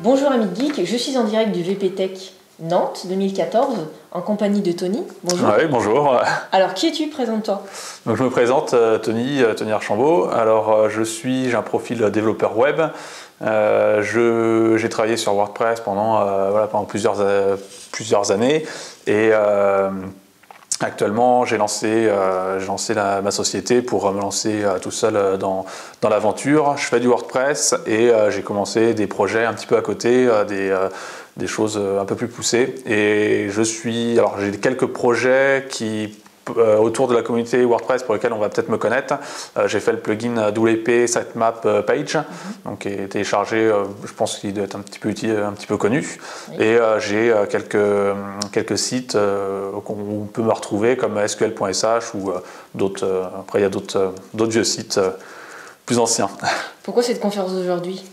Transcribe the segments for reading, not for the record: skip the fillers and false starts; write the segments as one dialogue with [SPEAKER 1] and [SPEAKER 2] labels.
[SPEAKER 1] Bonjour amis de geek, je suis en direct du VP Tech Nantes 2014 en compagnie de Tony. Bonjour.
[SPEAKER 2] Oui, bonjour.
[SPEAKER 1] Alors qui es-tu? Présente-toi.
[SPEAKER 2] Donc, je me présente, Tony Archambault. Alors j'ai un profil développeur web. J'ai travaillé sur WordPress pendant plusieurs années et actuellement j'ai lancé ma société pour me lancer tout seul dans l'aventure. Je fais du WordPress et j'ai commencé des projets un petit peu à côté, des choses un peu plus poussées. Et j'ai quelques projets autour de la communauté WordPress pour lesquels on va peut-être me connaître. J'ai fait le plugin WP Sitemap Page, donc qui est téléchargé, je pense qu'il doit être un petit peu connu. Oui. Et j'ai quelques sites où on peut me retrouver comme SQL.sh ou d'autres. Après, il y a d'autres vieux sites plus anciens.
[SPEAKER 1] Pourquoi cette conférence d'aujourd'hui?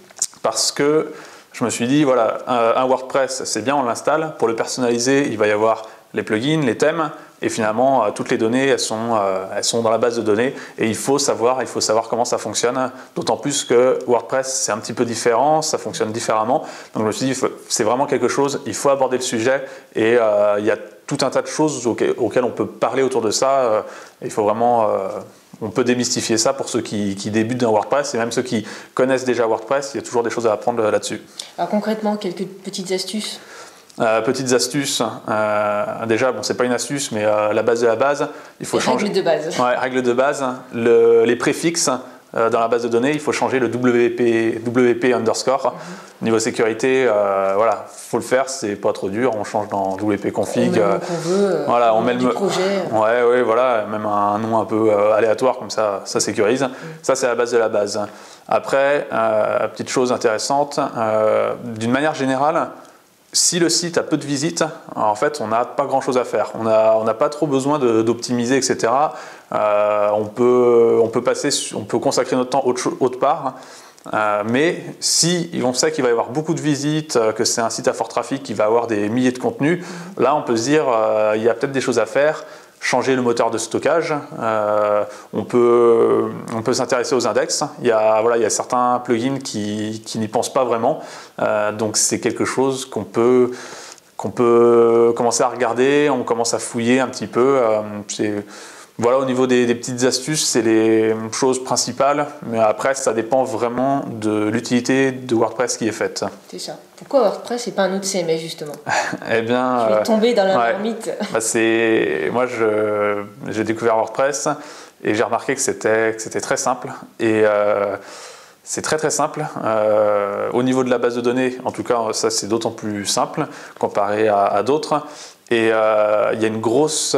[SPEAKER 2] Parce que je me suis dit, voilà, un WordPress, c'est bien, on l'installe. Pour le personnaliser, il va y avoir les plugins, les thèmes, et finalement, toutes les données, elles sont dans la base de données, et il faut savoir comment ça fonctionne, d'autant plus que WordPress, c'est un petit peu différent, ça fonctionne différemment. Donc je me suis dit, c'est vraiment quelque chose, il faut aborder le sujet, et il y a tout un tas de choses auxquelles on peut parler autour de ça. Il faut vraiment... on peut démystifier ça pour ceux qui débutent dans WordPress et même ceux qui connaissent déjà WordPress, il y a toujours des choses à apprendre là-dessus.
[SPEAKER 1] Alors concrètement, quelques petites astuces?
[SPEAKER 2] Petites astuces, déjà, bon, c'est pas une astuce, mais la base de la base, il faut changer.
[SPEAKER 1] Règles de base.
[SPEAKER 2] Ouais, règles de base. Les préfixes dans la base de données, il faut changer le WP underscore. Niveau sécurité, voilà, faut le faire, c'est pas trop dur. On change dans WP config.
[SPEAKER 1] On met le nom qu'on veut.
[SPEAKER 2] Voilà, on met
[SPEAKER 1] du projet.
[SPEAKER 2] Ouais, voilà, même un nom un peu aléatoire comme ça sécurise. Ça, c'est la base de la base. Après, petite chose intéressante, d'une manière générale. Si le site a peu de visites, en fait, on n'a pas grand-chose à faire. On n'a pas trop besoin d'optimiser, etc. On peut consacrer notre temps autre part. Mais si on sait qu'il va y avoir beaucoup de visites, que c'est un site à fort trafic qui va avoir des milliers de contenus, là, on peut se dire il y a peut-être des choses à faire. Changer le moteur de stockage, on peut s'intéresser aux index. Il y a certains plugins qui n'y pensent pas vraiment, donc c'est quelque chose qu'on peut commencer à regarder, on commence à fouiller un petit peu. Voilà, au niveau des petites astuces, c'est les choses principales, mais après, ça dépend vraiment de l'utilité de WordPress qui est faite.
[SPEAKER 1] C'est ça. Pourquoi WordPress et pas un autre CMS, justement?
[SPEAKER 2] Eh bien...
[SPEAKER 1] Je vais tomber dans la marmite.
[SPEAKER 2] Moi, j'ai découvert WordPress et j'ai remarqué que c'était très simple. Et c'est très très simple. Au niveau de la base de données, en tout cas, ça c'est d'autant plus simple comparé à d'autres. Et il y a une grosse...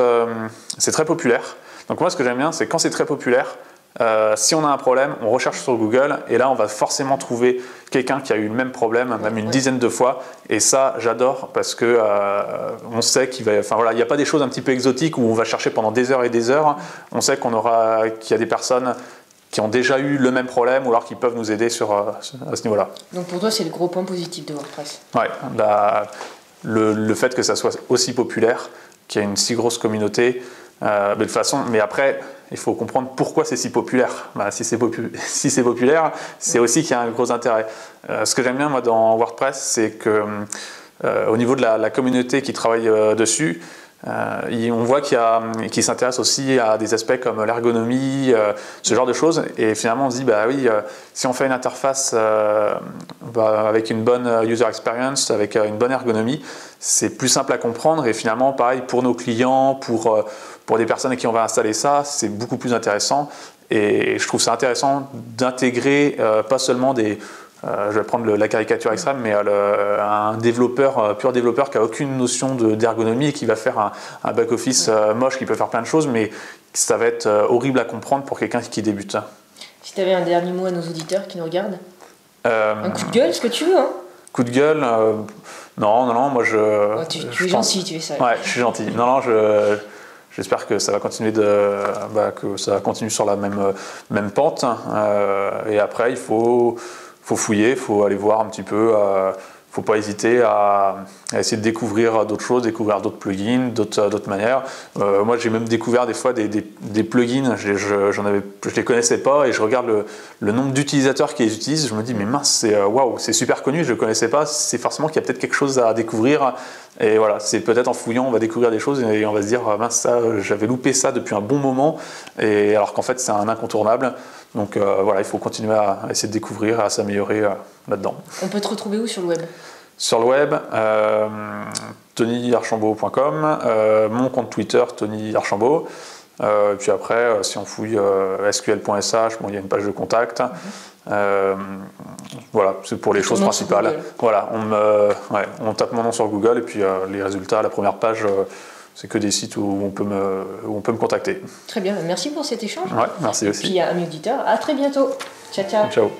[SPEAKER 2] c'est très populaire. Donc moi, ce que j'aime bien, c'est quand c'est très populaire, si on a un problème, on recherche sur Google et là, on va forcément trouver quelqu'un qui a eu le même problème, même une dizaine de fois. Et ça, j'adore parce que on sait qu'il va... Enfin voilà, il n'y a pas des choses un petit peu exotiques où on va chercher pendant des heures et des heures. On sait qu'il y a des personnes qui ont déjà eu le même problème ou alors qui peuvent nous aider à ce niveau-là. Donc
[SPEAKER 1] pour toi, c'est le gros point positif de WordPress?
[SPEAKER 2] Ouais, le fait que ça soit aussi populaire, qu'il y a une si grosse communauté, mais après, il faut comprendre pourquoi c'est si populaire. Si c'est populaire, c'est aussi qu'il y a un gros intérêt. Ce que j'aime bien moi dans WordPress, c'est que au niveau de la communauté qui travaille dessus, on voit qu'il s'intéresse aussi à des aspects comme l'ergonomie, ce genre de choses. Et finalement, on se dit, si on fait une interface avec une bonne user experience, avec une bonne ergonomie, c'est plus simple à comprendre. Et finalement, pareil, pour nos clients, pour des personnes à qui on va installer ça, c'est beaucoup plus intéressant. Et je trouve ça intéressant d'intégrer pas seulement je vais prendre la caricature extrême, mais un pur développeur qui n'a aucune notion d'ergonomie et qui va faire un back-office moche, qui peut faire plein de choses, mais ça va être horrible à comprendre pour quelqu'un qui débute.
[SPEAKER 1] Si tu avais un dernier mot à nos auditeurs qui nous regardent, un coup de gueule, ce que tu veux, hein.
[SPEAKER 2] Coup de gueule, non, moi je...
[SPEAKER 1] tu es gentil, tu es ça.
[SPEAKER 2] Ouais, je suis gentil. Non, j'espère que ça va continuer sur la même pente. Et après, il faut fouiller, il faut aller voir un petit peu. faut pas hésiter à essayer de découvrir d'autres choses, découvrir d'autres plugins, d'autres manières. Moi, j'ai même découvert des fois des plugins, je les connaissais pas et je regarde le nombre d'utilisateurs qui les utilisent. Je me dis, mais mince, waouh, c'est super connu, je le connaissais pas. C'est forcément qu'il y a peut-être quelque chose à découvrir. Et voilà, c'est peut-être en fouillant, on va découvrir des choses et on va se dire, ah, mince, ça, j'avais loupé ça depuis un bon moment. Et alors qu'en fait, c'est un incontournable. Donc voilà, il faut continuer à essayer de découvrir, à s'améliorer là-dedans.
[SPEAKER 1] On peut te retrouver où sur le web?
[SPEAKER 2] Sur le web, tonyarchambault.com, mon compte Twitter, Tony Archambault. Puis après, si on fouille sql.sh, bon, il y a une page de contact. Voilà, c'est pour les choses principales. Voilà, on tape mon nom sur Google et puis les résultats, la première page, c'est que des sites où on peut me contacter.
[SPEAKER 1] Très bien, merci pour cet échange.
[SPEAKER 2] Ouais, merci aussi.
[SPEAKER 1] Puis à mes auditeurs, à très bientôt. Ciao, ciao.
[SPEAKER 2] Ciao.